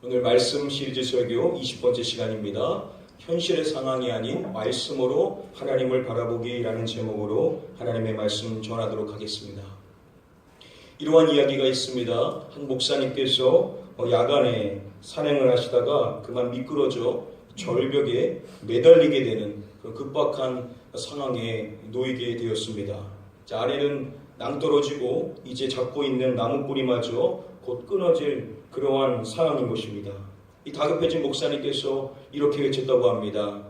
오늘 말씀 시리즈 설교 20번째 시간입니다. 현실의 상황이 아닌 말씀으로 하나님을 바라보기라는 제목으로 하나님의 말씀 전하도록 하겠습니다. 이러한 이야기가 있습니다. 한 목사님께서 야간에 산행을 하시다가 그만 미끄러져 절벽에 매달리게 되는 급박한 상황에 놓이게 되었습니다. 자, 아래는 낭떠러지고 이제 잡고 있는 나무뿌리마저 곧 끊어질 그러한 상황인 것입니다. 이 다급해진 목사님께서 이렇게 외쳤다고 합니다.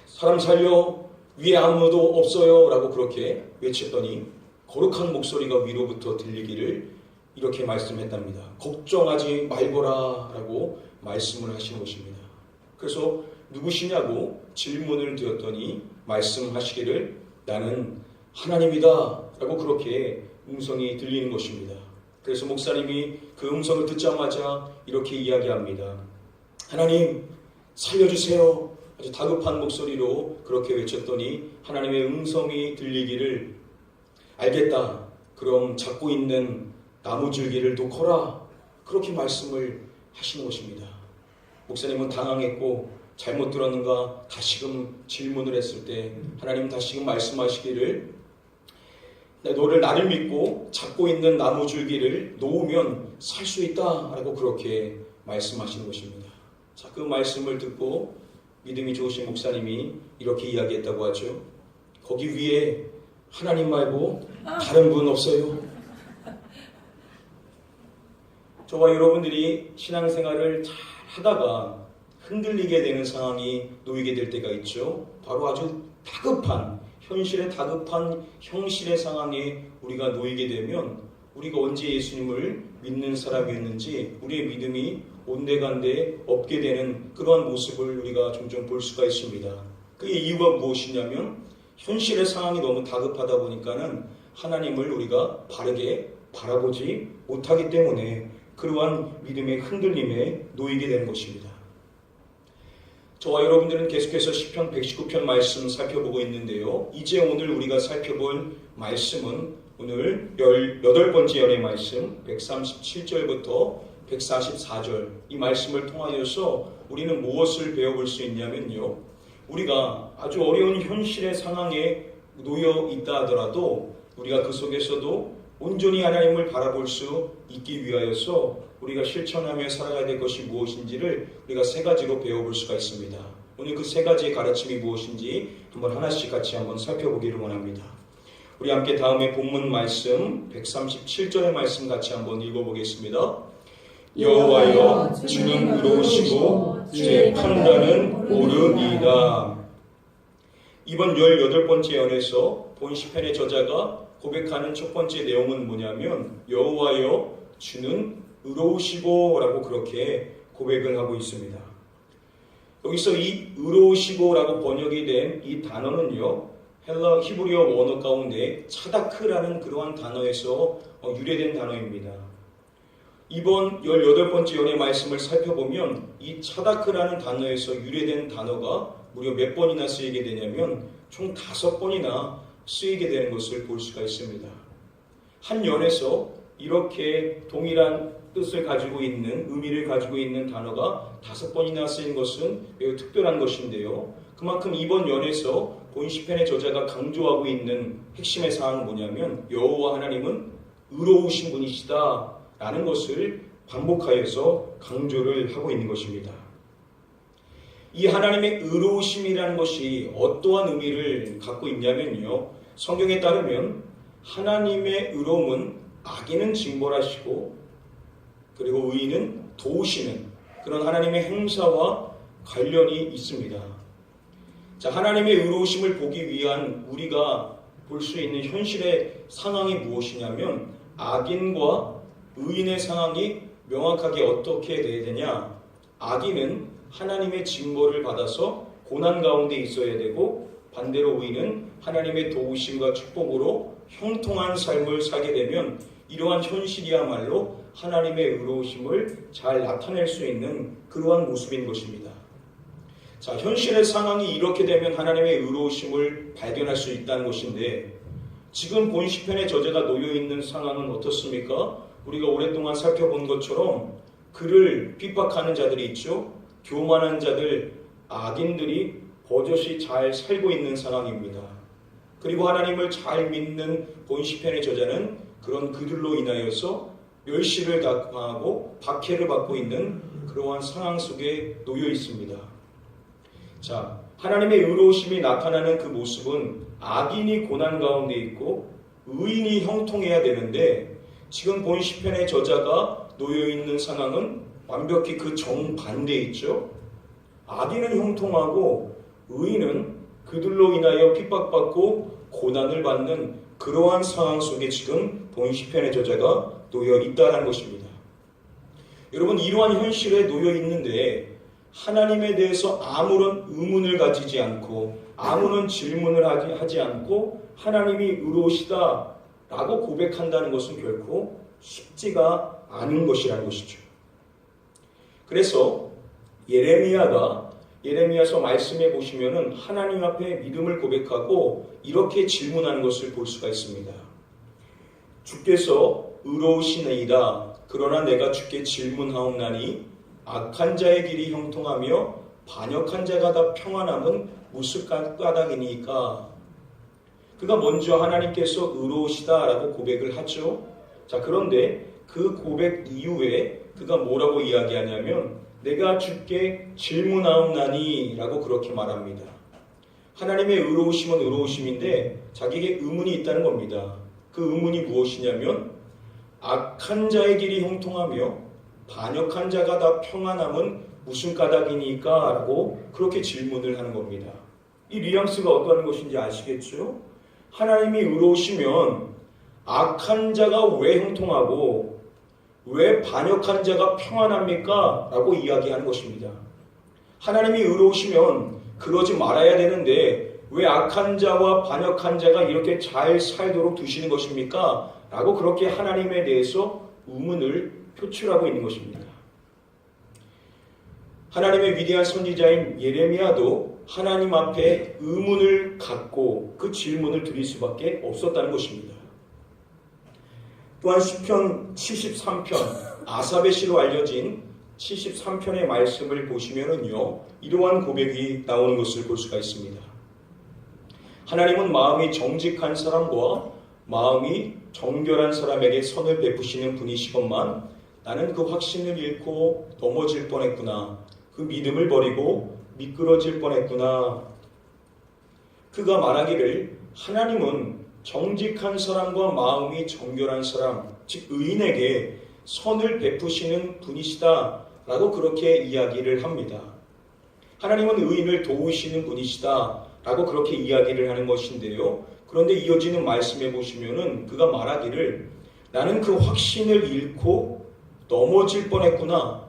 사람 살려, 위에 아무도 없어요 라고 그렇게 외쳤더니 거룩한 목소리가 위로부터 들리기를 이렇게 말씀했답니다. 걱정하지 말거라 라고 말씀을 하신 것입니다. 그래서 누구시냐고 질문을 드렸더니 말씀하시기를 나는 하나님이다 라고 그렇게 음성이 들리는 것입니다. 그래서 목사님이 그 음성을 듣자마자 이렇게 이야기합니다. 하나님 살려주세요. 아주 다급한 목소리로 그렇게 외쳤더니 하나님의 음성이 들리기를 알겠다. 그럼 잡고 있는 나무줄기를 놓거라. 그렇게 말씀을 하시는 것입니다. 목사님은 당황했고 잘못 들었는가 다시금 질문을 했을 때 하나님 다시금 말씀하시기를 나를 믿고 잡고 있는 나무줄기를 놓으면 살 수 있다 라고 그렇게 말씀하시는 것입니다. 자, 그 말씀을 듣고 믿음이 좋으신 목사님이 이렇게 이야기했다고 하죠. 거기 위에 하나님 말고 다른 분 없어요. 저와 여러분들이 신앙생활을 잘 하다가 흔들리게 되는 상황이 놓이게 될 때가 있죠. 바로 아주 다급한 현실의 다급한 형실의 상황에 우리가 놓이게 되면 우리가 언제 예수님을 믿는 사람이었는지 우리의 믿음이 온데간데 없게 되는 그러한 모습을 우리가 종종 볼 수가 있습니다. 그의 이유가 무엇이냐면 현실의 상황이 너무 다급하다 보니까는 하나님을 우리가 바르게 바라보지 못하기 때문에 그러한 믿음의 흔들림에 놓이게 되는 것입니다. 저와 여러분들은 계속해서 시편 119편 말씀 살펴보고 있는데요. 이제 오늘 우리가 살펴볼 말씀은 오늘 18번째 연의 말씀 137절부터 144절 이 말씀을 통하여서 우리는 무엇을 배워볼 수 있냐면요. 우리가 아주 어려운 현실의 상황에 놓여 있다 하더라도 우리가 그 속에서도 온전히 하나님을 바라볼 수 있기 위하여서 우리가 실천하며 살아가야 될 것이 무엇인지를 우리가 세 가지로 배워볼 수가 있습니다. 오늘 그 세 가지의 가르침이 무엇인지 한번 하나씩 같이 한번 살펴보기를 원합니다. 우리 함께 다음에 본문 말씀 137절의 말씀 같이 한번 읽어보겠습니다. 여호와여 주는 의로우시고 주의 판단은 옳으니이다. 이번 18번째 연에서 본 시편의 저자가 고백하는 첫 번째 내용은 뭐냐면 여호와여 주는 의로우시고 라고 그렇게 고백을 하고 있습니다. 여기서 이 의로우시고 라고 번역이 된 이 단어는요. 헬라 히브리어 원어 가운데 차다크라는 그러한 단어에서 유래된 단어입니다. 이번 18번째 연의 말씀을 살펴보면 이 차다크라는 단어에서 유래된 단어가 무려 몇 번이나 쓰이게 되냐면 총 5번이나 쓰이게 되는 것을 볼 수가 있습니다. 한 연에서 이렇게 동일한 뜻을 가지고 있는 의미를 가지고 있는 단어가 5번이나 쓰인 것은 매우 특별한 것인데요. 그만큼 이번 연에서 본 시편의 저자가 강조하고 있는 핵심의 사항은 뭐냐면 여호와 하나님은 의로우신 분이시다 라는 것을 반복하여서 강조를 하고 있는 것입니다. 이 하나님의 의로우심이라는 것이 어떠한 의미를 갖고 있냐면요. 성경에 따르면 하나님의 의로움은 악인은 징벌하시고 그리고 의인은 도우시는 그런 하나님의 행사와 관련이 있습니다. 자, 하나님의 의로우심을 보기 위한 우리가 볼 수 있는 현실의 상황이 무엇이냐면 악인과 의인의 상황이 명확하게 어떻게 돼야 되냐. 악인은 하나님의 징벌을 받아서 고난 가운데 있어야 되고 반대로 의인은 하나님의 도우심과 축복으로 형통한 삶을 살게 되면 이러한 현실이야말로 하나님의 의로우심을 잘 나타낼 수 있는 그러한 모습인 것입니다. 자, 현실의 상황이 이렇게 되면 하나님의 의로우심을 발견할 수 있다는 것인데 지금 본 시편의 저자가 놓여있는 상황은 어떻습니까? 우리가 오랫동안 살펴본 것처럼 그를 핍박하는 자들이 있죠. 교만한 자들, 악인들이 버젓이 잘 살고 있는 상황입니다. 그리고 하나님을 잘 믿는 본시편의 저자는 그런 그들로 인하여서 멸시를 당하고 박해를 받고 있는 그러한 상황 속에 놓여 있습니다. 자, 하나님의 의로우심이 나타나는 그 모습은 악인이 고난 가운데 있고 의인이 형통해야 되는데, 지금 본시편의 저자가 놓여 있는 상황은 완벽히 그 정반대에 있죠. 악인은 형통하고 의인은 그들로 인하여 핍박받고 고난을 받는 그러한 상황 속에 지금 본시편의 저자가 놓여 있다는 것입니다. 여러분, 이러한 현실에 놓여 있는데 하나님에 대해서 아무런 의문을 가지지 않고 아무런 질문을 하지 않고 하나님이 의로우시다라고 고백한다는 것은 결코 쉽지가 않은 것이라는 것이죠. 그래서 예레미야서 말씀해 보시면은 하나님 앞에 믿음을 고백하고 이렇게 질문하는 것을 볼 수가 있습니다. 주께서 의로우시나이다. 그러나 내가 주께 질문하옵나니 악한 자의 길이 형통하며 반역한 자가 다 평안함은 무슨 까닭이니까. 그가 먼저 하나님께서 의로우시다라고 고백을 하죠. 자, 그런데 그 고백 이후에 그가 뭐라고 이야기하냐면 내가 주께 질문하옵나니 라고 그렇게 말합니다. 하나님의 의로우심은 의로우심인데 자기에게 의문이 있다는 겁니다. 그 의문이 무엇이냐면 악한 자의 길이 형통하며 반역한 자가 다 평안함은 무슨 까닭이니까 라고 그렇게 질문을 하는 겁니다. 이 뉘앙스가 어떠한 것인지 아시겠죠? 하나님이 의로우시면 악한 자가 왜 형통하고 왜 반역한 자가 평안합니까? 라고 이야기하는 것입니다. 하나님이 의로우시면 그러지 말아야 되는데 왜 악한 자와 반역한 자가 이렇게 잘 살도록 두시는 것입니까? 라고 그렇게 하나님에 대해서 의문을 표출하고 있는 것입니다. 하나님의 위대한 선지자인 예레미야도 하나님 앞에 의문을 갖고 그 질문을 드릴 수밖에 없었다는 것입니다. 또한 시편 73편, 아삽의 시로 알려진 73편의 말씀을 보시면은요, 이러한 고백이 나오는 것을 볼 수가 있습니다. 하나님은 마음이 정직한 사람과 마음이 정결한 사람에게 선을 베푸시는 분이시건만 나는 그 확신을 잃고 넘어질 뻔했구나. 그 믿음을 버리고 미끄러질 뻔했구나. 그가 말하기를 하나님은 정직한 사람과 마음이 정결한 사람, 즉 의인에게 선을 베푸시는 분이시다 라고 그렇게 이야기를 합니다. 하나님은 의인을 도우시는 분이시다 라고 그렇게 이야기를 하는 것인데요. 그런데 이어지는 말씀에 보시면은 그가 말하기를 나는 그 확신을 잃고 넘어질 뻔했구나.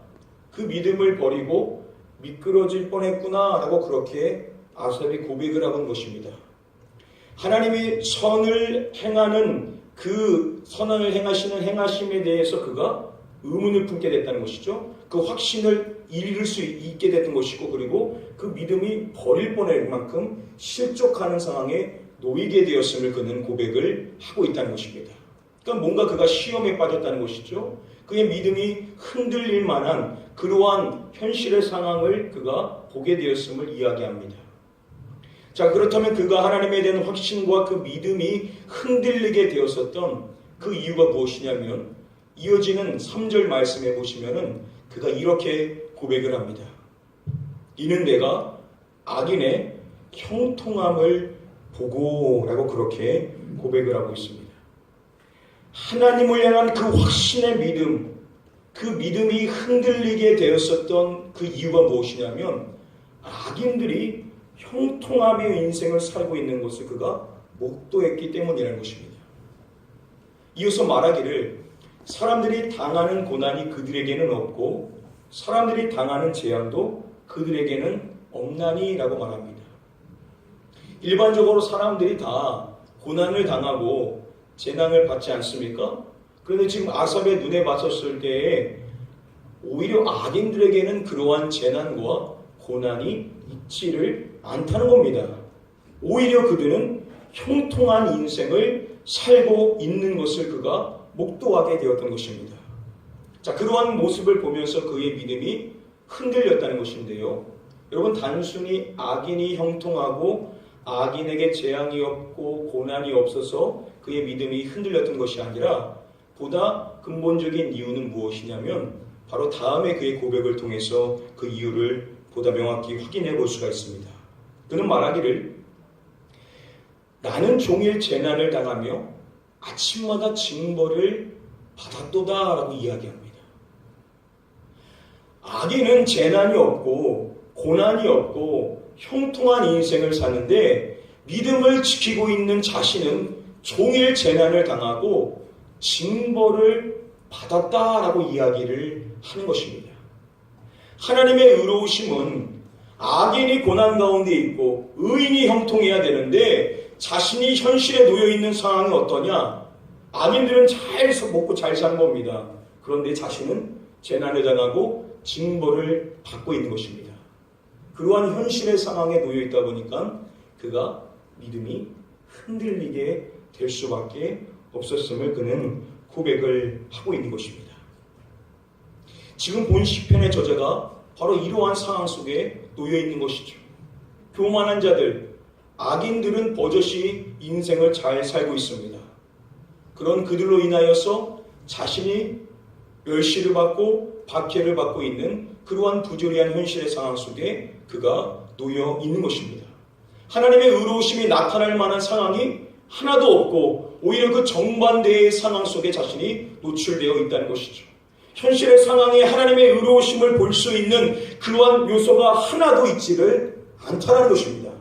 그 믿음을 버리고 미끄러질 뻔했구나 라고 그렇게 아삽이 고백을 하는 것입니다. 하나님이 선을 행하는 그 선을 행하시는 행하심에 대해서 그가 의문을 품게 됐다는 것이죠. 그 확신을 잃을 수 있게 됐던 것이고, 그리고 그 믿음이 버릴 뻔할 만큼 실족하는 상황에 놓이게 되었음을 그는 고백을 하고 있다는 것입니다. 그러니까 뭔가 그가 시험에 빠졌다는 것이죠. 그의 믿음이 흔들릴 만한 그러한 현실의 상황을 그가 보게 되었음을 이야기합니다. 자, 그렇다면 그가 하나님에 대한 확신과 그 믿음이 흔들리게 되었었던 그 이유가 무엇이냐면 이어지는 3절 말씀에 보시면은 그가 이렇게 고백을 합니다. 이는 내가 악인의 형통함을 보고 라고 그렇게 고백을 하고 있습니다. 하나님을 향한 그 확신의 믿음, 그 믿음이 흔들리게 되었었던 그 이유가 무엇이냐면 악인들이 형통함의 인생을 살고 있는 것을 그가 목도했기 때문이라는 것입니다. 이어서 말하기를 사람들이 당하는 고난이 그들에게는 없고 사람들이 당하는 재앙도 그들에게는 없나니 라고 말합니다. 일반적으로 사람들이 다 고난을 당하고 재난을 받지 않습니까? 그런데 지금 아삽의 눈에 봤었을 때에 오히려 악인들에게는 그러한 재난과 고난이 있지를 않다는 겁니다. 오히려 그들은 형통한 인생을 살고 있는 것을 그가 목도하게 되었던 것입니다. 자, 그러한 모습을 보면서 그의 믿음이 흔들렸다는 것인데요. 여러분, 단순히 악인이 형통하고 악인에게 재앙이 없고 고난이 없어서 그의 믿음이 흔들렸던 것이 아니라 보다 근본적인 이유는 무엇이냐면 바로 다음에 그의 고백을 통해서 그 이유를 보다 명확히 확인해 볼 수가 있습니다. 그는 말하기를 나는 종일 재난을 당하며 아침마다 징벌을 받았도다 라고 이야기합니다. 악인은 재난이 없고 고난이 없고 형통한 인생을 사는데 믿음을 지키고 있는 자신은 종일 재난을 당하고 징벌을 받았다라고 이야기를 하는 것입니다. 하나님의 의로우심은 악인이 고난 가운데 있고 의인이 형통해야 되는데 자신이 현실에 놓여있는 상황이 어떠냐? 악인들은 잘 먹고 잘 사는 겁니다. 그런데 자신은 재난을 당하고 징벌을 받고 있는 것입니다. 그러한 현실의 상황에 놓여있다 보니까 그가 믿음이 흔들리게 될 수밖에 없었음을 그는 고백을 하고 있는 것입니다. 지금 본 시편의 저자가 바로 이러한 상황 속에 놓여있는 것이죠. 교만한 자들, 악인들은 버젓이 인생을 잘 살고 있습니다. 그런 그들로 인하여서 자신이 멸시를 받고 박해를 받고 있는 그러한 부조리한 현실의 상황 속에 그가 놓여 있는 것입니다. 하나님의 의로우심이 나타날 만한 상황이 하나도 없고 오히려 그 정반대의 상황 속에 자신이 노출되어 있다는 것이죠. 현실의 상황에 하나님의 의로우심을 볼 수 있는 그러한 요소가 하나도 있지를 않다는 것입니다.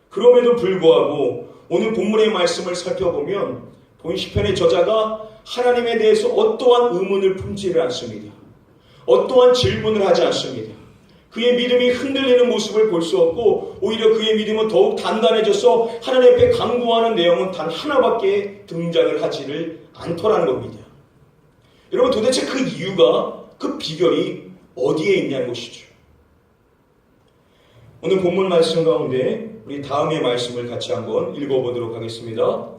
그럼에도 불구하고 오늘 본문의 말씀을 살펴보면 본 시편의 저자가 하나님에 대해서 어떠한 의문을 품지를 않습니다. 어떠한 질문을 하지 않습니다. 그의 믿음이 흔들리는 모습을 볼 수 없고 오히려 그의 믿음은 더욱 단단해져서 하나님 앞에 간구하는 내용은 단 하나밖에 등장을 하지를 않더라는 겁니다. 여러분, 도대체 그 이유가, 그 비결이 어디에 있냐는 것이죠. 오늘 본문 말씀 가운데 우리 다음의 말씀을 같이 한번 읽어보도록 하겠습니다.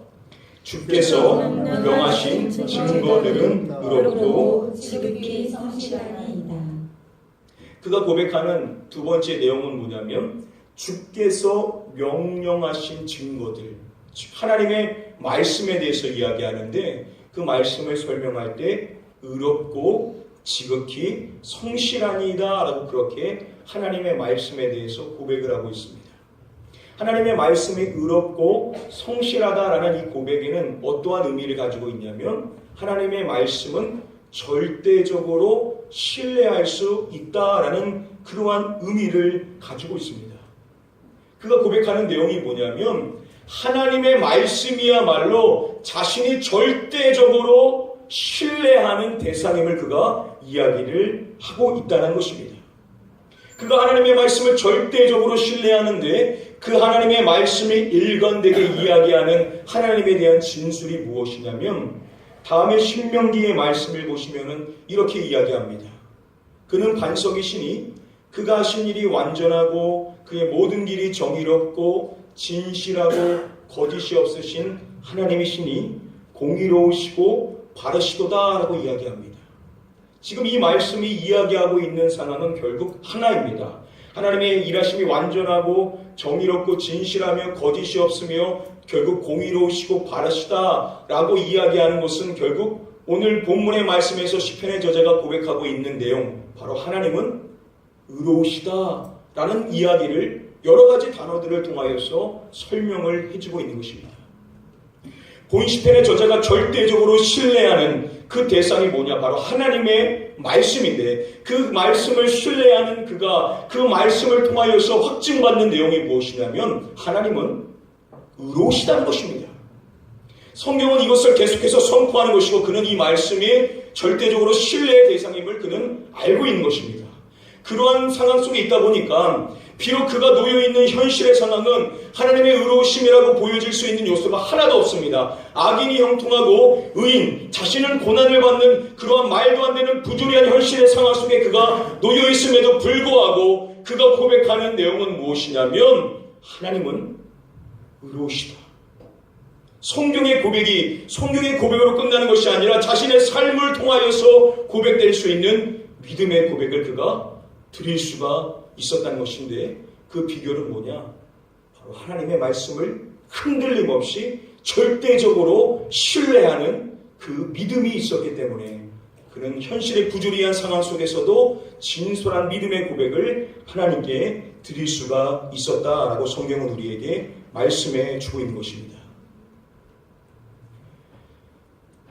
주께서 명하신 증거들은 의롭고 지극히 성실하니이다. 그가 고백하는 두 번째 내용은 뭐냐면 주께서 명령하신 증거들, 하나님의 말씀에 대해서 이야기하는데 그 말씀을 설명할 때 의롭고 지극히 성실하니이다 라고 그렇게 하나님의 말씀에 대해서 고백을 하고 있습니다. 하나님의 말씀이 의롭고 성실하다라는 이 고백에는 어떠한 의미를 가지고 있냐면 하나님의 말씀은 절대적으로 신뢰할 수 있다라는 그러한 의미를 가지고 있습니다. 그가 고백하는 내용이 뭐냐면 하나님의 말씀이야말로 자신이 절대적으로 신뢰하는 대상임을 그가 이야기를 하고 있다는 것입니다. 그가 하나님의 말씀을 절대적으로 신뢰하는데 그 하나님의 말씀이 일관되게 이야기하는 하나님에 대한 진술이 무엇이냐면 다음에 신명기의 말씀을 보시면 이렇게 이야기합니다. 그는 반석이시니 그가 하신 일이 완전하고 그의 모든 길이 정의롭고 진실하고 거짓이 없으신 하나님이시니 공의로우시고 바르시도다 라고 이야기합니다. 지금 이 말씀이 이야기하고 있는 상황은 결국 하나입니다. 하나님의 일하심이 완전하고 정의롭고 진실하며 거짓이 없으며 결국 공의로우시고 바르시다 라고 이야기하는 것은 결국 오늘 본문의 말씀에서 시편의 저자가 고백하고 있는 내용, 바로 하나님은 의로우시다 라는 이야기를 여러 가지 단어들을 통하여서 설명을 해주고 있는 것입니다. 본 시편의 저자가 절대적으로 신뢰하는 그 대상이 뭐냐? 바로 하나님의 말씀인데 그 말씀을 신뢰하는 그가 그 말씀을 통하여서 확증받는 내용이 무엇이냐면 하나님은 의로우시다는 것입니다. 성경은 이것을 계속해서 선포하는 것이고 그는 이 말씀이 절대적으로 신뢰의 대상임을 그는 알고 있는 것입니다. 그러한 상황 속에 있다 보니까 비록 그가 놓여있는 현실의 상황은 하나님의 의로우심이라고 보여질 수 있는 요소가 하나도 없습니다. 악인이 형통하고 의인, 자신은 고난을 받는 그러한 말도 안 되는 부조리한 현실의 상황 속에 그가 놓여있음에도 불구하고 그가 고백하는 내용은 무엇이냐면 하나님은 의로우시다. 성경의 고백으로 끝나는 것이 아니라 자신의 삶을 통하여서 고백될 수 있는 믿음의 고백을 그가 드릴 수가 있었다는 것인데, 그 비결은 뭐냐? 바로 하나님의 말씀을 흔들림 없이 절대적으로 신뢰하는 그 믿음이 있었기 때문에 그는 현실의 부조리한 상황 속에서도 진솔한 믿음의 고백을 하나님께 드릴 수가 있었다라고 성경은 우리에게 말씀해 주고 있는 것입니다.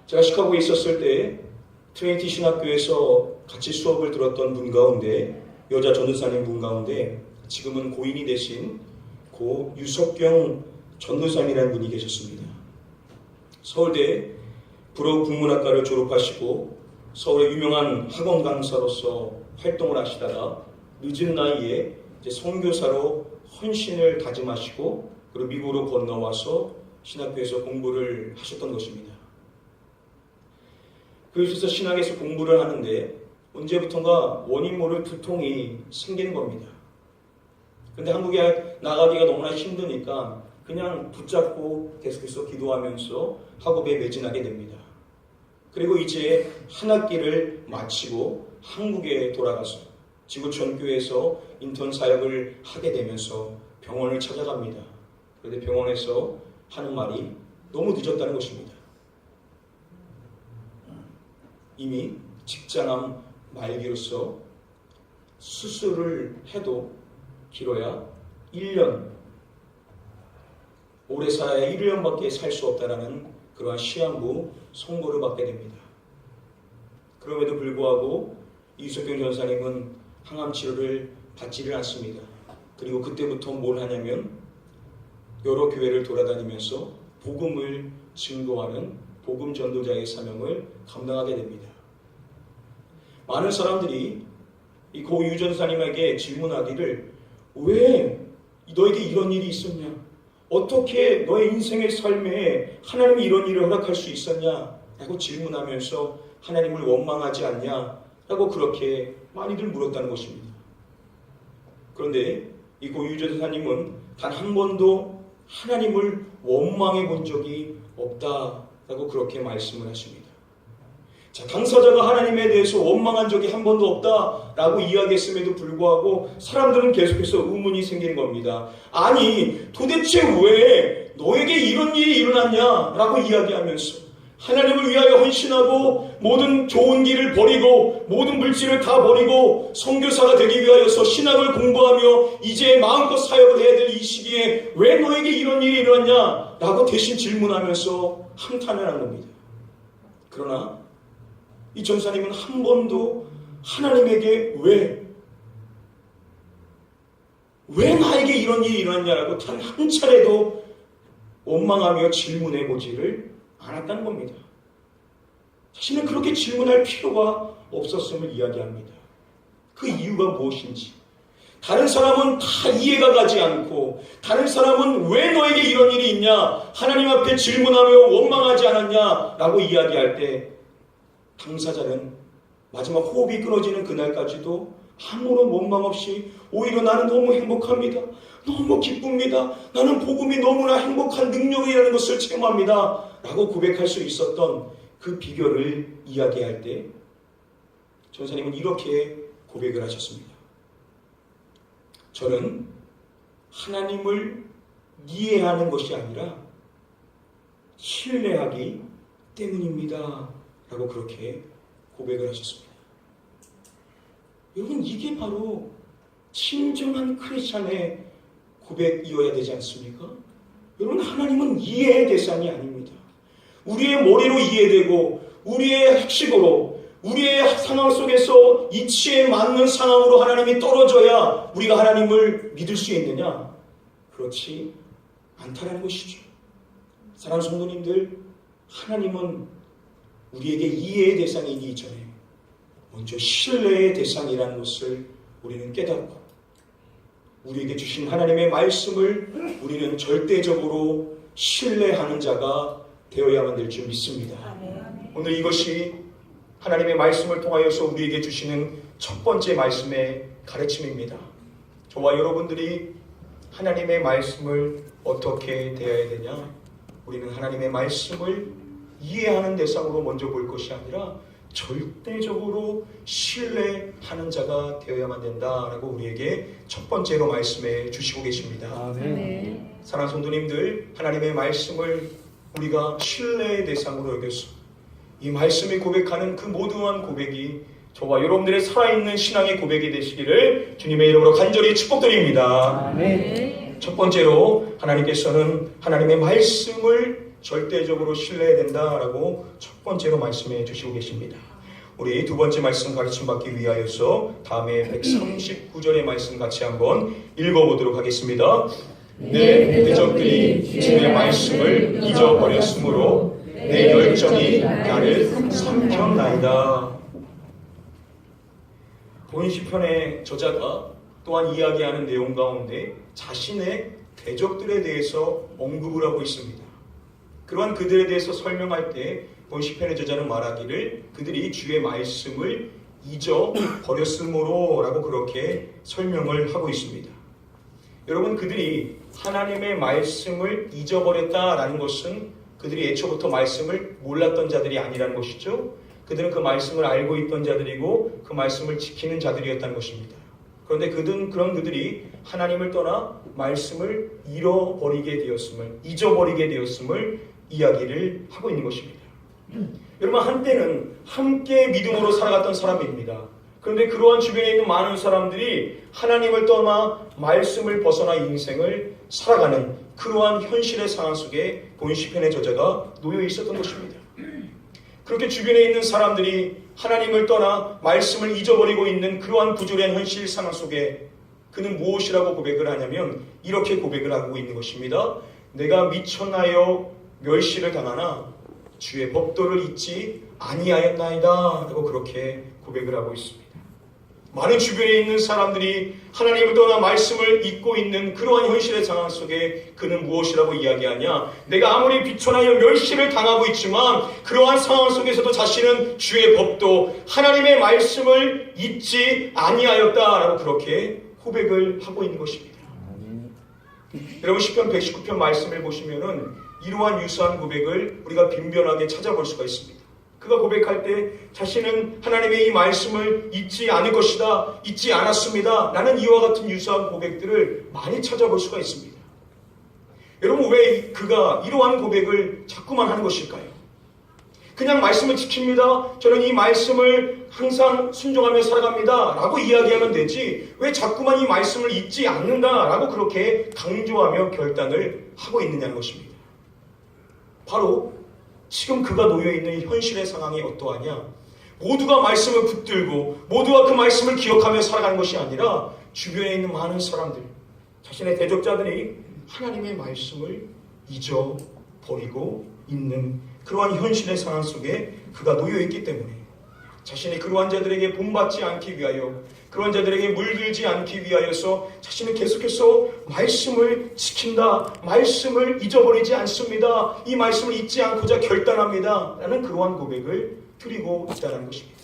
제가 시카고에 있었을 때 트리니티 신학교에서 같이 수업을 들었던 분 가운데, 여자 전도사님 분 가운데 지금은 고인이 되신 고 유석경 전도사님이라는 분이 계셨습니다. 서울대 불어 국문학과를 졸업하시고 서울의 유명한 학원 강사로서 활동을 하시다가 늦은 나이에 이제 선교사로 헌신을 다짐하시고 그리고 미국으로 건너와서 신학교에서 공부를 하셨던 것입니다. 그래서 신학에서 공부를 하는데 언제부턴가 원인 모를 두통이 생기는 겁니다. 근데 한국에 나가기가 너무나 힘드니까 그냥 붙잡고 계속해서 기도하면서 학업에 매진하게 됩니다. 그리고 이제 한 학기를 마치고 한국에 돌아가서 지구촌교회에서 인턴 사역을 하게 되면서 병원을 찾아갑니다. 그런데 병원에서 하는 말이 너무 늦었다는 것입니다. 이미 직장암 말기로서 수술을 해도 길어야 1년, 오래 살아야 1년밖에 살 수 없다라는 그러한 시한부 선고를 받게 됩니다. 그럼에도 불구하고 이수경 전사님은 항암 치료를 받지를 않습니다. 그리고 그때부터 뭘 하냐면 여러 교회를 돌아다니면서 복음을 증거하는 복음 전도자의 사명을 감당하게 됩니다. 많은 사람들이 이 고 유 전사님에게 질문하기를, 왜 너에게 이런 일이 있었냐? 어떻게 너의 인생의 삶에 하나님이 이런 일을 허락할 수 있었냐? 라고 질문하면서 하나님을 원망하지 않냐? 라고 그렇게 많이들 물었다는 것입니다. 그런데 이 고 유 전사님은 단 한 번도 하나님을 원망해 본 적이 없다라고 그렇게 말씀을 하십니다. 자, 당사자가 하나님에 대해서 원망한 적이 한 번도 없다라고 이야기했음에도 불구하고 사람들은 계속해서 의문이 생기는 겁니다. 아니, 도대체 왜 너에게 이런 일이 일어났냐라고 이야기하면서 하나님을 위하여 헌신하고 모든 좋은 길을 버리고 모든 물질을 다 버리고 선교사가 되기 위하여서 신학을 공부하며 이제 마음껏 사역을 해야 될 이 시기에 왜 너에게 이런 일이 일어났냐라고 대신 질문하면서 한탄을 한 겁니다. 그러나 이 전사님은 한 번도 하나님에게 왜 나에게 이런 일이 일어났냐라고 단 한 차례도 원망하며 질문해 보지를 않았다는 겁니다. 자신은 그렇게 질문할 필요가 없었음을 이야기합니다. 그 이유가 무엇인지, 다른 사람은 다 이해가 가지 않고 다른 사람은 왜 너에게 이런 일이 있냐, 하나님 앞에 질문하며 원망하지 않았냐 라고 이야기할 때 당사자는 마지막 호흡이 끊어지는 그날까지도 아무런 원망 없이 오히려 나는 너무 행복합니다. 너무 기쁩니다. 나는 복음이 너무나 행복한 능력이라는 것을 체험합니다. 라고 고백할 수 있었던 그 비결을 이야기할 때 전사님은 이렇게 고백을 하셨습니다. 저는 하나님을 이해하는 것이 아니라 신뢰하기 때문입니다. 라고 그렇게 고백을 하셨습니다. 여러분, 이게 바로 진정한 크리스찬의 고백이어야 되지 않습니까? 여러분, 하나님은 이해의 대상이 아닙니다. 우리의 머리로 이해되고 우리의 학식으로 우리의 상황 속에서 이치에 맞는 상황으로 하나님이 떨어져야 우리가 하나님을 믿을 수 있느냐? 그렇지 않다는 것이죠. 사랑하는 성도님들, 하나님은 우리에게 이해의 대상이기 이전에 먼저 신뢰의 대상이라는 것을 우리는 깨닫고 우리에게 주신 하나님의 말씀을 우리는 절대적으로 신뢰하는 자가 되어야만 될 줄 믿습니다. 오늘 이것이 하나님의 말씀을 통하여서 우리에게 주시는 첫 번째 말씀의 가르침입니다. 저와 여러분들이 하나님의 말씀을 어떻게 대해야 되냐? 우리는 하나님의 말씀을 이해하는 대상으로 먼저 볼 것이 아니라 절대적으로 신뢰하는 자가 되어야만 된다라고 우리에게 첫 번째로 말씀해 주시고 계십니다. 아멘. 사랑하는 성도님들, 하나님의 말씀을 우리가 신뢰의 대상으로 여겨서 이 말씀이 고백하는 그 모두한 고백이 저와 여러분들의 살아있는 신앙의 고백이 되시기를 주님의 이름으로 간절히 축복드립니다. 아멘. 첫 번째로 하나님께서는 하나님의 말씀을 절대적으로 신뢰해야 된다라고 첫 번째로 말씀해 주시고 계십니다. 우리 두 번째 말씀 가르침 받기 위하여서 다음에 139절의 말씀 같이 한번 읽어보도록 하겠습니다. 내 대적들이 주의 말씀을 잊어버렸으므로 내 열정이 나를 삼켰나이다. 본 시편의 저자가 또한 이야기하는 내용 가운데 자신의 대적들에 대해서 언급을 하고 있습니다. 그러한 그들에 대해서 설명할 때 본 시편의 저자는 말하기를 그들이 주의 말씀을 잊어버렸으므로 라고 그렇게 설명을 하고 있습니다. 여러분, 그들이 하나님의 말씀을 잊어버렸다라는 것은 그들이 애초부터 말씀을 몰랐던 자들이 아니라는 것이죠. 그들은 그 말씀을 알고 있던 자들이고 그 말씀을 지키는 자들이었다는 것입니다. 그런데 그런 그들이 하나님을 떠나 말씀을 잊어버리게 되었음을 이야기를 하고 있는 것입니다. 여러분, 한때는 함께 믿음으로 살아갔던 사람입니다. 그런데 그러한 주변에 있는 많은 사람들이 하나님을 떠나 말씀을 벗어나 인생을 살아가는 그러한 현실의 상황 속에 본 시편의 저자가 놓여 있었던 것입니다. 그렇게 주변에 있는 사람들이 하나님을 떠나 말씀을 잊어버리고 있는 그러한 구조된 현실 상황 속에 그는 무엇이라고 고백을 하냐면 이렇게 고백을 하고 있는 것입니다. 내가 미천하여 멸시를 당하나 주의 법도를 잊지 아니하였나이다 라고 그렇게 고백을 하고 있습니다. 많은 주변에 있는 사람들이 하나님을 떠나 말씀을 잊고 있는 그러한 현실의 상황 속에 그는 무엇이라고 이야기하냐? 내가 아무리 비천하여 멸시를 당하고 있지만 그러한 상황 속에서도 자신은 주의 법도 하나님의 말씀을 잊지 아니하였다라고 그렇게 고백을 하고 있는 것입니다. 여러분, 시편 119편 말씀을 보시면은 이러한 유사한 고백을 우리가 빈번하게 찾아볼 수가 있습니다. 그가 고백할 때 자신은 하나님의 이 말씀을 잊지 않을 것이다, 잊지 않았습니다 라는 이와 같은 유사한 고백들을 많이 찾아볼 수가 있습니다. 여러분, 왜 그가 이러한 고백을 자꾸만 하는 것일까요? 그냥 말씀을 지킵니다, 저는 이 말씀을 항상 순종하며 살아갑니다 라고 이야기하면 되지 왜 자꾸만 이 말씀을 잊지 않는다 라고 그렇게 강조하며 결단을 하고 있느냐는 것입니다. 바로 지금 그가 놓여있는 현실의 상황이 어떠하냐? 모두가 말씀을 붙들고 모두가 그 말씀을 기억하며 살아가는 것이 아니라 주변에 있는 많은 사람들, 자신의 대적자들이 하나님의 말씀을 잊어버리고 있는 그러한 현실의 상황 속에 그가 놓여있기 때문에 자신이 그러한 자들에게 본받지 않기 위하여, 그러한 자들에게 물들지 않기 위하여서 자신은 계속해서 말씀을 지킨다, 말씀을 잊어버리지 않습니다, 이 말씀을 잊지 않고자 결단합니다 라는 그러한 고백을 드리고 있다는 것입니다.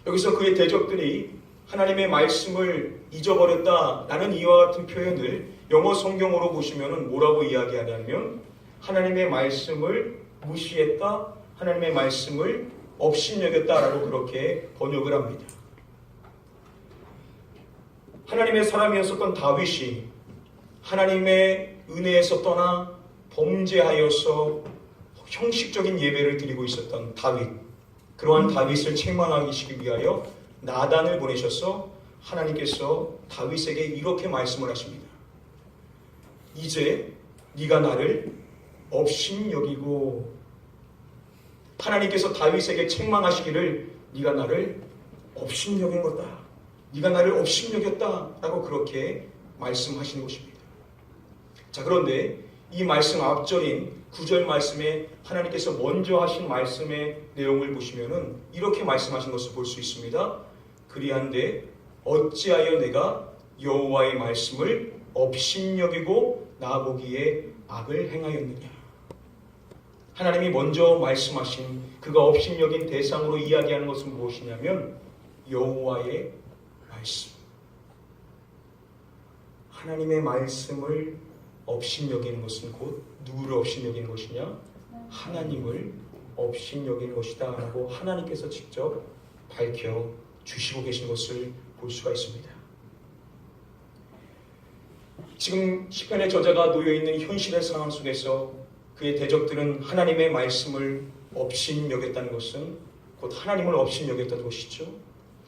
여기서 그의 대적들이 하나님의 말씀을 잊어버렸다라는 이와 같은 표현을 영어 성경으로 보시면 뭐라고 이야기하냐면 하나님의 말씀을 무시했다, 하나님의 말씀을 업신여겼다라고 그렇게 번역을 합니다. 하나님의 사람이었었던 다윗이 하나님의 은혜에서 떠나 범죄하여서 형식적인 예배를 드리고 있었던 다윗, 그러한 다윗을 책망하시기 위하여 나단을 보내셔서 하나님께서 다윗에게 이렇게 말씀을 하십니다. 이제 네가 나를 업신여기고, 하나님께서 다윗에게 책망하시기를 네가 나를 업신여긴 거다, 네가 나를 업신여겼다 라고 그렇게 말씀하시는 것입니다. 자, 그런데 이 말씀 앞절인 9절 말씀에 하나님께서 먼저 하신 말씀의 내용을 보시면은 이렇게 말씀하신 것을 볼 수 있습니다. 그리한데 어찌하여 내가 여호와의 말씀을 업신여기고 나보기에 악을 행하였느냐. 하나님이 먼저 말씀하신 그가 업신여긴 대상으로 이야기하는 것은 무엇이냐면 여호와의 말씀, 하나님의 말씀을 업신여기는 것은 곧 누구를 업신여기는 것이냐? 하나님을 업신여기는 것이다 라고 하나님께서 직접 밝혀주시고 계신 것을 볼 수가 있습니다. 지금 시편의 저자가 놓여있는 현실의 상황 속에서 그의 대적들은 하나님의 말씀을 업신여겼다는 것은 곧 하나님을 업신여겼다는 것이죠.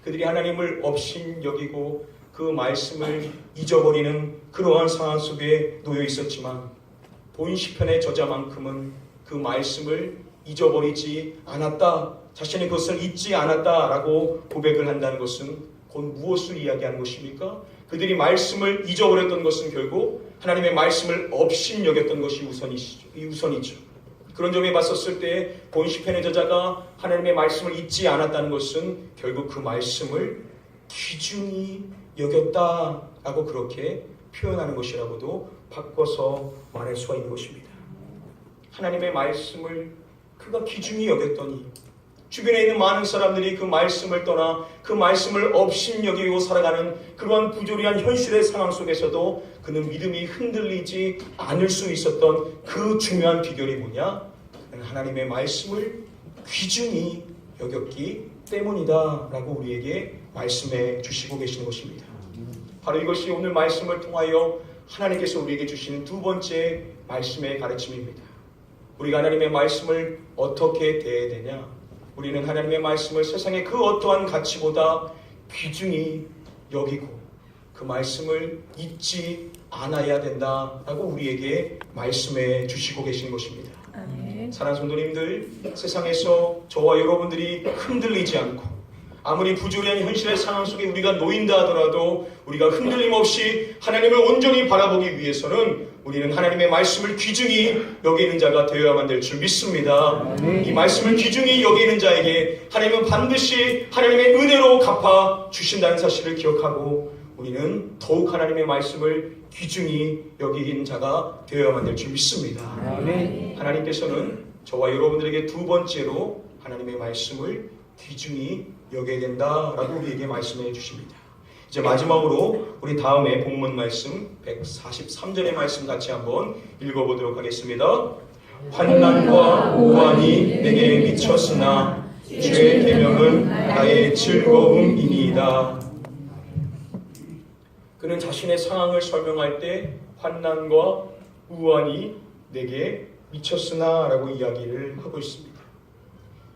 그들이 하나님을 업신여기고 그 말씀을 잊어버리는 그러한 상황 속에 놓여 있었지만 본 시편의 저자만큼은 그 말씀을 잊어버리지 않았다, 자신의 그것을 잊지 않았다라고 고백을 한다는 것은 곧 무엇을 이야기하는 것입니까? 그들이 말씀을 잊어버렸던 것은 결국 하나님의 말씀을 업신여겼던 것이 우선이죠. 그런 점에 봤었을 때 본 시편의 저자가 하나님의 말씀을 잊지 않았다는 것은 결국 그 말씀을 귀중히 여겼다라고 그렇게 표현하는 것이라고도 바꿔서 말할 수가 있는 것입니다. 하나님의 말씀을 그가 귀중히 여겼더니 주변에 있는 많은 사람들이 그 말씀을 떠나 그 말씀을 업신여기고 살아가는 그러한 부조리한 현실의 상황 속에서도 그는 믿음이 흔들리지 않을 수 있었던 그 중요한 비결이 뭐냐? 그는 하나님의 말씀을 귀중히 여겼기 때문이다 라고 우리에게 말씀해 주시고 계시는 것입니다. 바로 이것이 오늘 말씀을 통하여 하나님께서 우리에게 주시는 두 번째 말씀의 가르침입니다. 우리가 하나님의 말씀을 어떻게 대해야 되냐? 우리는 하나님의 말씀을 세상의 그 어떠한 가치보다 귀중히 여기고 그 말씀을 잊지 않아야 된다라고 우리에게 말씀해 주시고 계시는 것입니다. 사랑하는 성도님들, 세상에서 저와 여러분들이 흔들리지 않고 아무리 부조리한 현실의 상황 속에 우리가 놓인다 하더라도 우리가 흔들림 없이 하나님을 온전히 바라보기 위해서는 우리는 하나님의 말씀을 귀중히 여기는 자가 되어야만 될 줄 믿습니다. 이 말씀을 귀중히 여기는 자에게 하나님은 반드시 하나님의 은혜로 갚아 주신다는 사실을 기억하고 우리는 더욱 하나님의 말씀을 귀중히 여기는 자가 되어야만 될 줄 믿습니다. 하나님께서는 저와 여러분들에게 두 번째로 하나님의 말씀을 귀중히 여겨야 된다라고 우리에게 말씀해 주십니다. 이제 마지막으로 우리 다음에 본문 말씀 143절의 말씀 같이 한번 읽어보도록 하겠습니다. 환난과 오한이 내게 미쳤으나 주의 계명은 나의 즐거움이니이다. 그는 자신의 상황을 설명할 때 환난과 우한이 내게 미쳤으나 라고 이야기를 하고 있습니다.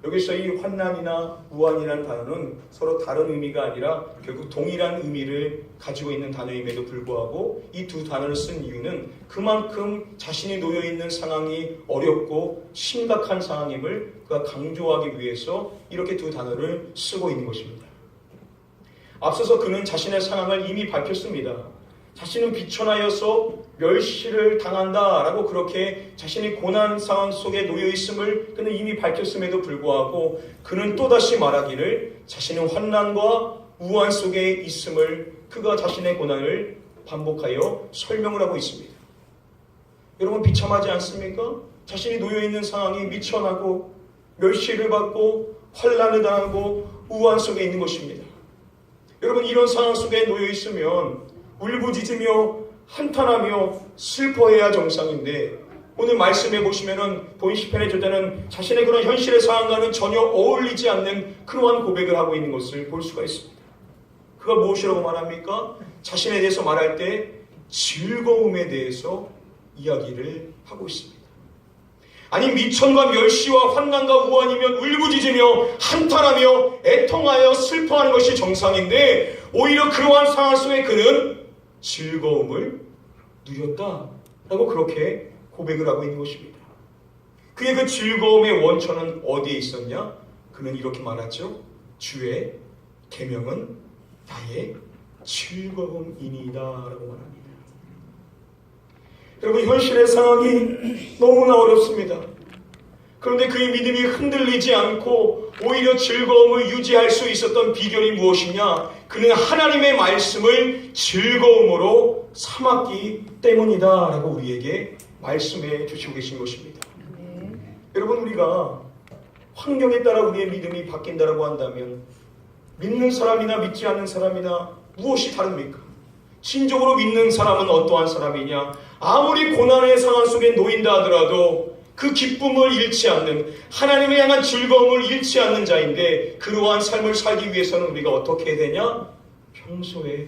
여기서 이 환난이나 우한이라는 단어는 서로 다른 의미가 아니라 결국 동일한 의미를 가지고 있는 단어임에도 불구하고 이 두 단어를 쓴 이유는 그만큼 자신이 놓여있는 상황이 어렵고 심각한 상황임을 그가 강조하기 위해서 이렇게 두 단어를 쓰고 있는 것입니다. 앞서서 그는 자신의 상황을 이미 밝혔습니다. 자신은 비천하여서 멸시를 당한다라고 그렇게 자신이 고난 상황 속에 놓여 있음을 그는 이미 밝혔음에도 불구하고 그는 또다시 말하기를 자신은 환난과 우한 속에 있음을 그가 자신의 고난을 반복하여 설명을 하고 있습니다. 여러분 비참하지 않습니까? 자신이 놓여 있는 상황이 미천하고 멸시를 받고 환난을 당하고 우한 속에 있는 것입니다. 여러분 이런 상황 속에 놓여 있으면 울부짖으며 한탄하며 슬퍼해야 정상인데 오늘 말씀해 보시면은 본 시편의 저자는 자신의 그런 현실의 상황과는 전혀 어울리지 않는 그러한 고백을 하고 있는 것을 볼 수가 있습니다. 그가 무엇이라고 말합니까? 자신에 대해서 말할 때 즐거움에 대해서 이야기를 하고 있습니다. 아니 미천과 멸시와 환난과 우한이면 울부짖으며 한탄하며 애통하여 슬퍼하는 것이 정상인데 오히려 그러한 상황 속에 그는 즐거움을 누렸다라고 그렇게 고백을 하고 있는 것입니다. 그의 그 즐거움의 원천은 어디에 있었냐? 그는 이렇게 말하죠. 주의 계명은 나의 즐거움이니이다 라고 말합니다. 여러분 현실의 상황이 너무나 어렵습니다. 그런데 그의 믿음이 흔들리지 않고 오히려 즐거움을 유지할 수 있었던 비결이 무엇이냐? 그는 하나님의 말씀을 즐거움으로 삼았기 때문이다 라고 우리에게 말씀해 주시고 계신 것입니다. 여러분 우리가 환경에 따라 우리의 믿음이 바뀐다라고 한다면 믿는 사람이나 믿지 않는 사람이나 무엇이 다릅니까? 진정으로 믿는 사람은 어떠한 사람이냐? 아무리 고난의 상황 속에 놓인다 하더라도 그 기쁨을 잃지 않는, 하나님을 향한 즐거움을 잃지 않는 자인데, 그러한 삶을 살기 위해서는 우리가 어떻게 해야 되냐? 평소에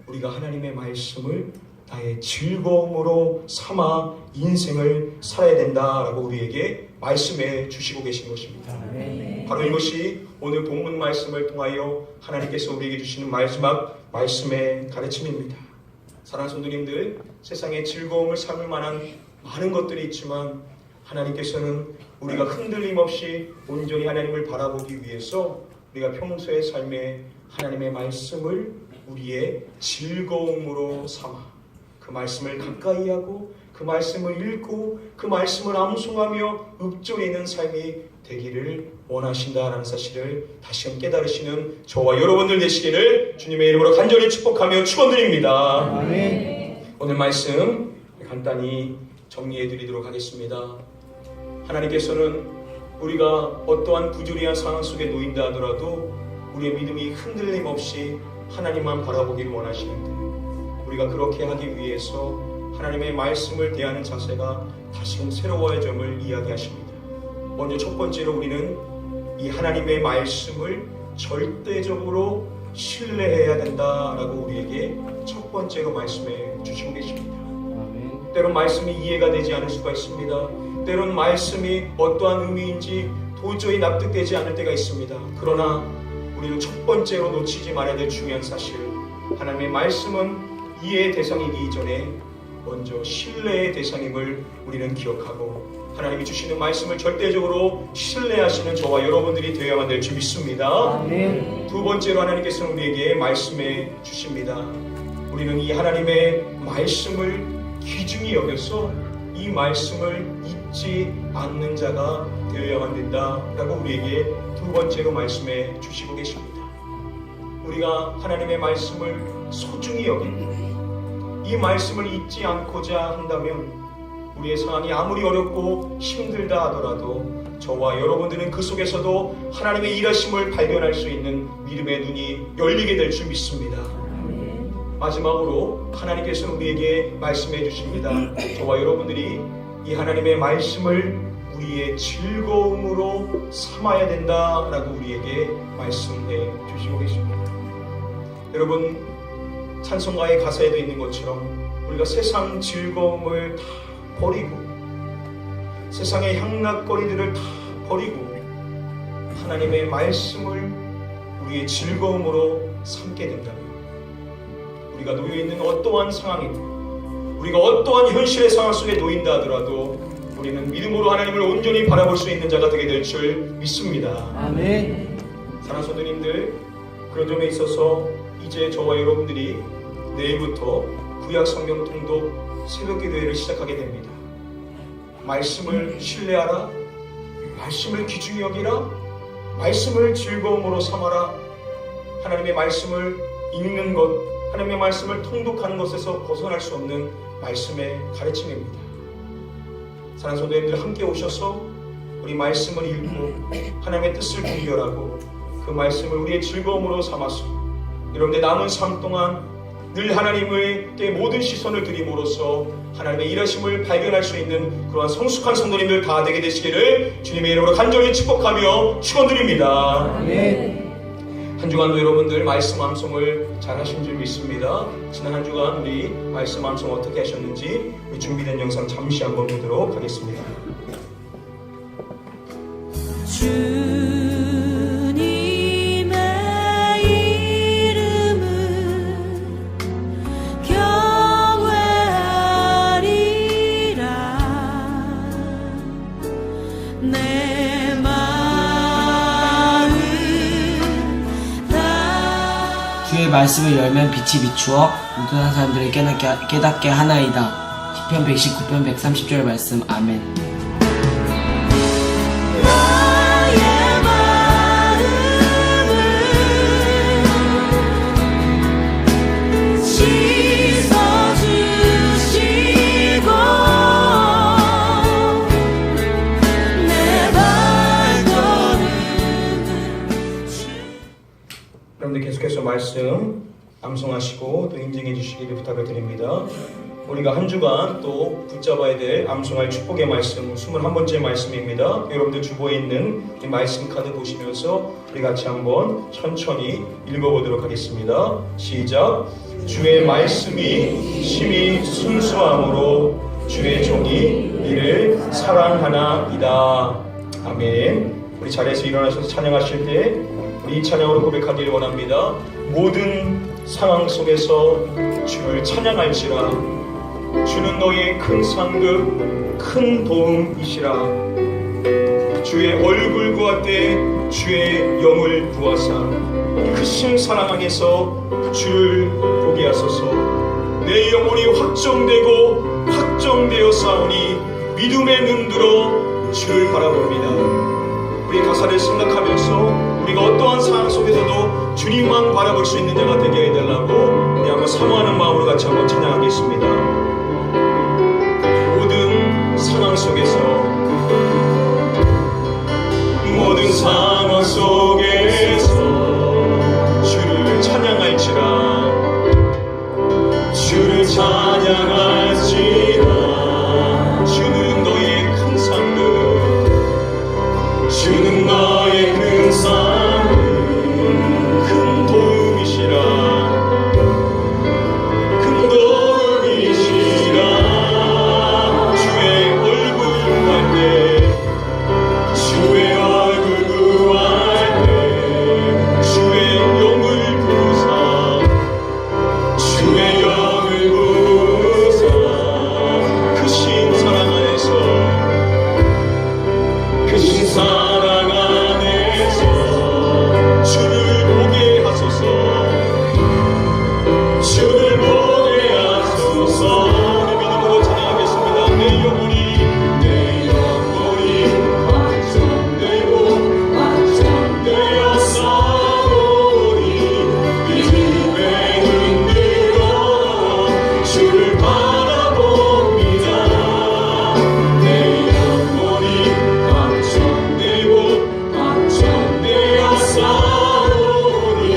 우리가 하나님의 말씀을 나의 즐거움으로 삼아 인생을 살아야 된다라고 우리에게 말씀해 주시고 계신 것입니다. 바로 이것이 오늘 본문 말씀을 통하여 하나님께서 우리에게 주시는 마지막 말씀의 가르침입니다. 사랑하는 성도님들, 세상에 즐거움을 삼을 만한 많은 것들이 있지만 하나님께서는 우리가 흔들림 없이 온전히 하나님을 바라보기 위해서 우리가 평소의 삶에 하나님의 말씀을 우리의 즐거움으로 삼아 그 말씀을 가까이 하고 그 말씀을 읽고 그 말씀을 암송하며 읊조리는 삶이 되기를 원하신다라는 사실을 다시금 깨달으시는 저와 여러분들 되시기를 주님의 이름으로 간절히 축복하며 축원드립니다. 오늘 말씀 간단히 정리해 드리도록 하겠습니다. 하나님께서는 우리가 어떠한 부조리한 상황 속에 놓인다 하더라도 우리의 믿음이 흔들림 없이 하나님만 바라보기를 원하시는데, 우리가 그렇게 하기 위해서 하나님의 말씀을 대하는 자세가 다시금 새로워야 점을 이야기하십니다. 먼저 첫 번째로 우리는 이 하나님의 말씀을 절대적으로 신뢰해야 된다라고 우리에게 첫 번째로 말씀해 주시고 계십니다. 때론 말씀이 이해가 되지 않을 수가 있습니다. 때론 말씀이 어떠한 의미인지 도저히 납득되지 않을 때가 있습니다. 그러나 우리는 첫 번째로 놓치지 말아야 될 중요한 사실, 하나님의 말씀은 이해의 대상이기 이전에 먼저 신뢰의 대상임을 우리는 기억하고 하나님이 주시는 말씀을 절대적으로 신뢰하시는 저와 여러분들이 되어야만 될 줄 믿습니다. 두 번째로 하나님께서는 우리에게 말씀해 주십니다. 우리는 이 하나님의 말씀을 귀중히 여겨서 이 말씀을 잊지 않는 자가 되어야만 된다라고 우리에게 두 번째로 말씀해 주시고 계십니다. 우리가 하나님의 말씀을 소중히 여기고 이 말씀을 잊지 않고자 한다면 우리의 상황이 아무리 어렵고 힘들다 하더라도 저와 여러분들은 그 속에서도 하나님의 일하심을 발견할 수 있는 믿음의 눈이 열리게 될 줄 믿습니다. 마지막으로 하나님께서는 우리에게 말씀해 주십니다. 저와 여러분들이 이 하나님의 말씀을 우리의 즐거움으로 삼아야 된다라고 우리에게 말씀해 주시고 계십니다. 여러분, 찬송가의 가사에도 있는 것처럼 우리가 세상 즐거움을 다 버리고 세상의 향락거리들을 다 버리고 하나님의 말씀을 우리의 즐거움으로 삼게 된다면 우리가 놓여있는 어떠한 상황이고 우리가 어떠한 현실의 상황 속에 놓인다 하더라도 우리는 믿음으로 하나님을 온전히 바라볼 수 있는 자가 되게 될 줄 믿습니다. 아멘. 사랑하는 성도님들, 그런 점에 있어서 이제 저와 여러분들이 내일부터 구약 성경 통독 새벽 기도회를 시작하게 됩니다. 말씀을 신뢰하라, 말씀을 귀중히 여기라, 말씀을 즐거움으로 삼아라. 하나님의 말씀을 읽는 것, 하나님의 말씀을 통독하는 것에서 벗어날 수 없는 말씀의 가르침입니다. 사랑하는 성도님들, 함께 오셔서 우리 말씀을 읽고 하나님의 뜻을 분별하고 그 말씀을 우리의 즐거움으로 삼아서 여러분들 남은 삶 동안 늘 하나님의 모든 시선을 드림으로써 하나님의 일하심을 발견할 수 있는 그러한 성숙한 성도님들 다 되게 되시기를 주님의 이름으로 간절히 축복하며 축원드립니다. 한 주간도 여러분들 말씀 암송을 잘 하신 줄 믿습니다. 지난 한 주간 우리 말씀 암송 어떻게 하셨는지 우리 준비된 영상 잠시 한번 보도록 하겠습니다. 주의 말씀을 열면 빛이 비추어 무도한 사람들을 깨닫게 하나이다. 시편 119편 130절 말씀. 아멘. 여러분들 계속해서 말씀 암송하시고 또 인증해 주시기를 부탁을 드립니다. 우리가 한 주간 또 붙잡아야 될 암송할 축복의 말씀 21번째 말씀입니다. 여러분들 주보에 있는 이 말씀 카드 보시면서 우리 같이 한번 천천히 읽어보도록 하겠습니다. 시작. 주의 말씀이 심히 순수함으로 주의 종이 이를 사랑하나이다. 아멘. 우리 자리에서 일어나셔서 찬양하실 때 우리 이 찬양으로 고백하기를 원합니다. 모든 상황 속에서 주를 찬양할지라. 주는 너의 큰 상급, 큰 도움이시라. 주의 얼굴 구하되 주의 영을 구하사 크신 사랑 안에서 주를 보게 하소서. 내 영혼이 확정되어 싸우니 믿음의 눈들어 주를 바라봅니다. 우리 가사를 생각하면서 우리가 어떠한 상황 속에서도 주님만 바라볼 수 있는 자가 되게 해달라고 우리 한번 사모하는 마음으로 같이 한번 찬양하겠습니다. 모든 상황 속에서 주를 찬양할지라. 주를 찬양할지라. 주는 너의 큰 상급, 주는 너의 큰 상급, 큰 도움이시라. 큰 도움이시라. 주의 얼굴 구할 때, 주의 얼굴 구할 때, 주의 영을 부사, 주의 영을 부사, 크신 사랑 안에서, 크신 사랑 안에서 주를 보게 하소서. 주를 보게 하소서. 우리 믿음으로 찬양하겠습니다. 내 영혼이 확정되어 싸우니 믿음의 눈으로 주를 바라봅니다. 내 영혼이 확정되어 싸우니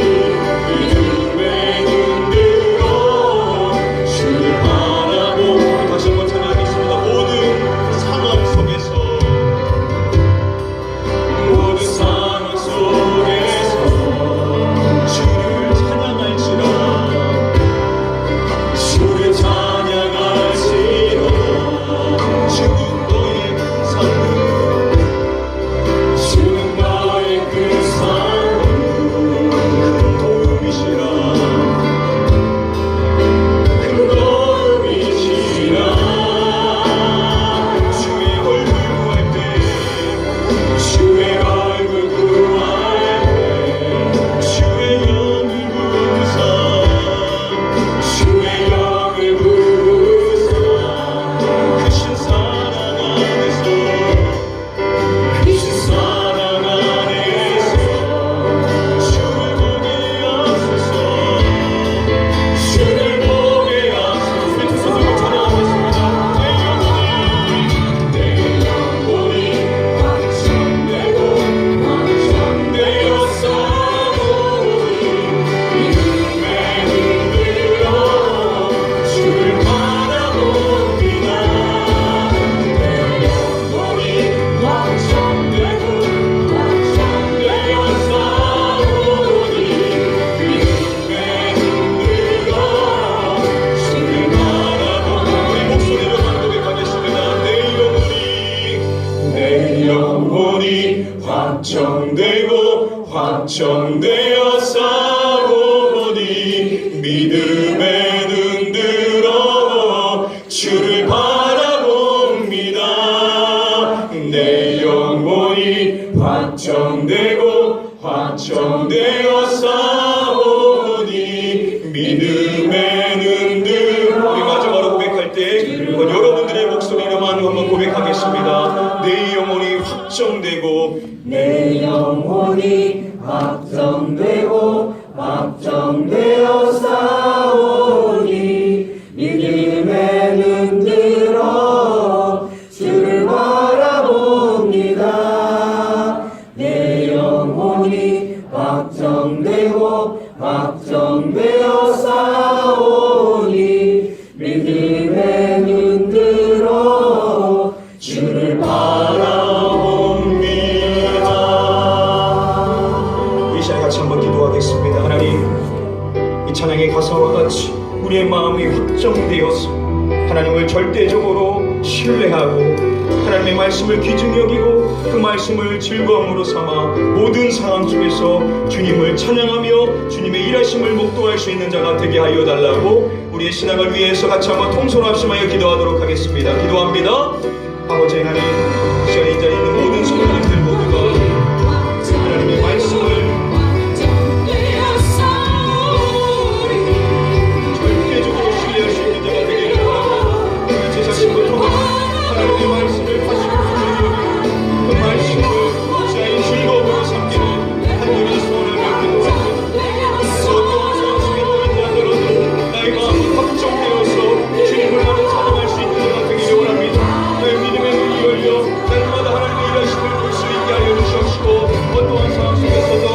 믿음의 눈으로 주를 바라봅니다. 다시 한번 찬양하겠습니다. 모든 상황 속에서 주를 찬양할지라. 주를 찬양할지라. 주는 너의 큰 상급, 주는 너의 큰 상급, 큰 도움이시라. 큰 도움이시라. 주의 얼굴 구할 때, 주의 얼굴 구할 때, 주의 영을 부사, 주의 영을 부사, 크신 사랑 안에서, 크신 사랑 안에서 주를 보게 하소서. 주를 보게 하소서. 우리 두 손으로 찬양하겠습니다. 내 영혼이 확정되어 싸우니 믿음의 눈으로 주를 바라봅니다. 내 영혼이 확정되어 싸우니 믿음의 눈으로 주를 바라봅니다. 우리 목소리로만 고백하겠습니다. 내 영혼이 확정되어 싸우니 믿음의 눈들어 주를 바라봅니다. 내 영혼이 확정되어 싸우니 믿음의 눈들어. 우리 마지막으로 고백할 때 여러분들의 목소리로만 한번 고백하겠습니다. 내 영혼이 확정되어 싸우니 믿음의 눈들어 주를 바라봅니다. 내 영혼이 확정되어 기도하겠습니다. 하나님, 이 찬양의 가사와 같이 우리의 마음이 확정되어서 하나님을 절대적으로 신뢰하고 하나님의 말씀을 귀중히 여기고 그 말씀을 즐거움으로 삼아 모든 상황 속에서 주님을 찬양하며 주님의 일하심을 목도할 수 있는 자가 되게 하여 달라고 우리의 신앙을 위해서 같이 한번 통솔 합심하여 기도하도록 하겠습니다. 기도합니다. 아버지 하나님, 이 자리에 있는 모든 성도님들 모두가 하나님의 말씀을 절대적으로 신뢰할 수 있는 자가 되기를 원하고 그 제자신부터 하나님의 말씀을 다시 그 말씀을 자의 즐거움으로 삼기를 간절히 소원하며 기도합니다. 어떠한 상황 속에 놓인 자들은 나의 마음이 확정되어서 주님을 나는 찬양할 수 있는 자가 되기를 원합니다. 나의 믿음의 눈이 열려 날마다 하나님의 일하심을 볼 수 있게 하여 주시옵시고 어떠한 상황 속에서도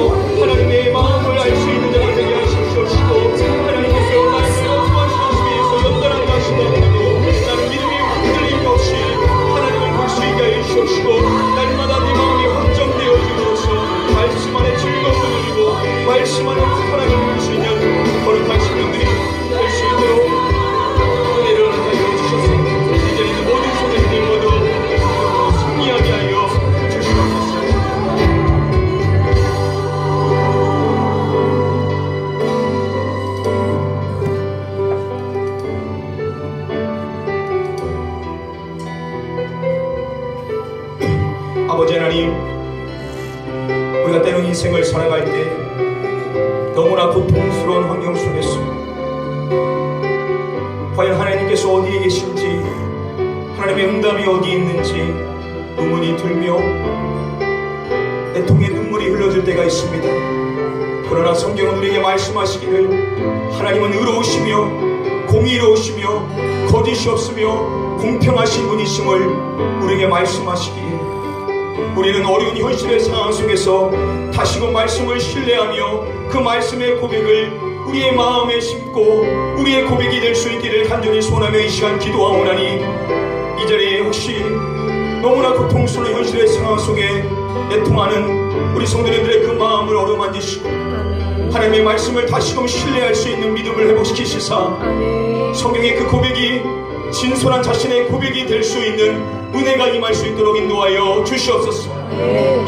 하나님의 마음을 알 수 있는 자가 되게 하시옵시고 하나님께서 나의 어떠한 상황 속에서 연단하게 하시더라도 나는 믿음이 흔들림이 없이 하나님을 볼 수 있게 하여 주시옵시고 날마다 내 마음이 확정되어 주셔서 말씀 안에 즐거움을 누리고 말씀 안에 하나님을 볼 수 있는 거룩한 신령들이 될 수 있도록 은혜를 하여 주셔서 이제 있는 모든 소리들 모두 승리하게 하여 주시옵소서. 아버지 하나님, 우리가 때론 인생을 살아갈 때 너무나 고통스러운 환경 속에서 과연 하나님께서 어디에 계신지 하나님의 응답이 어디 있는지 의문이 들며 내 통에 눈물이 흘러질 때가 있습니다. 그러나 성경은 우리에게 말씀하시기를 하나님은 의로우시며 공의로우시며 거짓이 없으며 공평하신 분이심을 우리에게 말씀하시기에 우리는 어려운 현실의 상황 속에서 다시금 말씀을 신뢰하며 그 말씀의 고백을 우리의 마음에 심고 우리의 고백이 될 수 있기를 간절히 소원하며 이 시간 기도하오나니 이 자리에 혹시 너무나 고통스러운 현실의 상황 속에 애통하는 우리 성도님들의 그 마음을 어루만지시고 하나님의 말씀을 다시금 신뢰할 수 있는 믿음을 회복시키시사 성경의 그 고백이 진솔한 자신의 고백이 될 수 있는 은혜가 임할 수 있도록 인도하여 주시옵소서.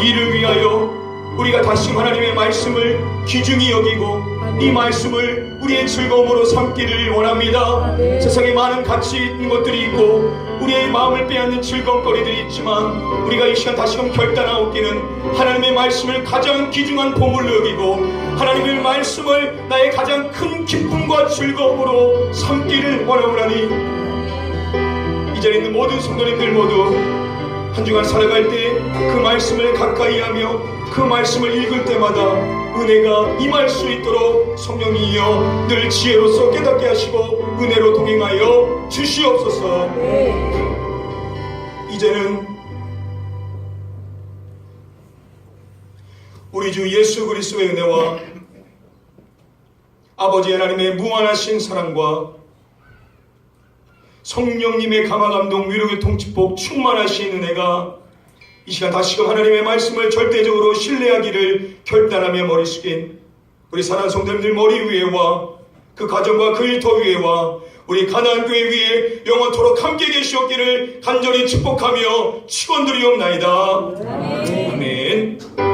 이를 위하여 우리가 다시 하나님의 말씀을 귀중히 여기고 이 말씀을 우리의 즐거움으로 삼기를 원합니다. 세상에 많은 가치 있는 것들이 있고 우리의 마음을 빼앗는 즐거움거리들이 있지만 우리가 이 시간 다시금 결단하옵기는 하나님의 말씀을 가장 귀중한 보물로 여기고 하나님의 말씀을 나의 가장 큰 기쁨과 즐거움으로 삼기를 원하오나니 이 자리에 있는 모든 성도님들 모두 한 주간 살아갈 때 그 말씀을 가까이 하며 그 말씀을 읽을 때마다 은혜가 임할 수 있도록 성령이여 늘 지혜로서 깨닫게 하시고 은혜로 동행하여 주시옵소서. 이제는 우리 주 예수 그리스도의 은혜와 아버지 하나님의 무한하신 사랑과 성령님의 감화감동 위로교통 축복 충만하신 은혜가 이 시간 다시금 하나님의 말씀을 절대적으로 신뢰하기를 결단하며 머리 숙인 우리 사랑하는 성도님들 머리 위에와 그 가정과 그 일터 위에와 우리 가나안 교회 위에 영원토록 함께 계시옵기를 간절히 축복하며 축원드리옵나이다. 아멘.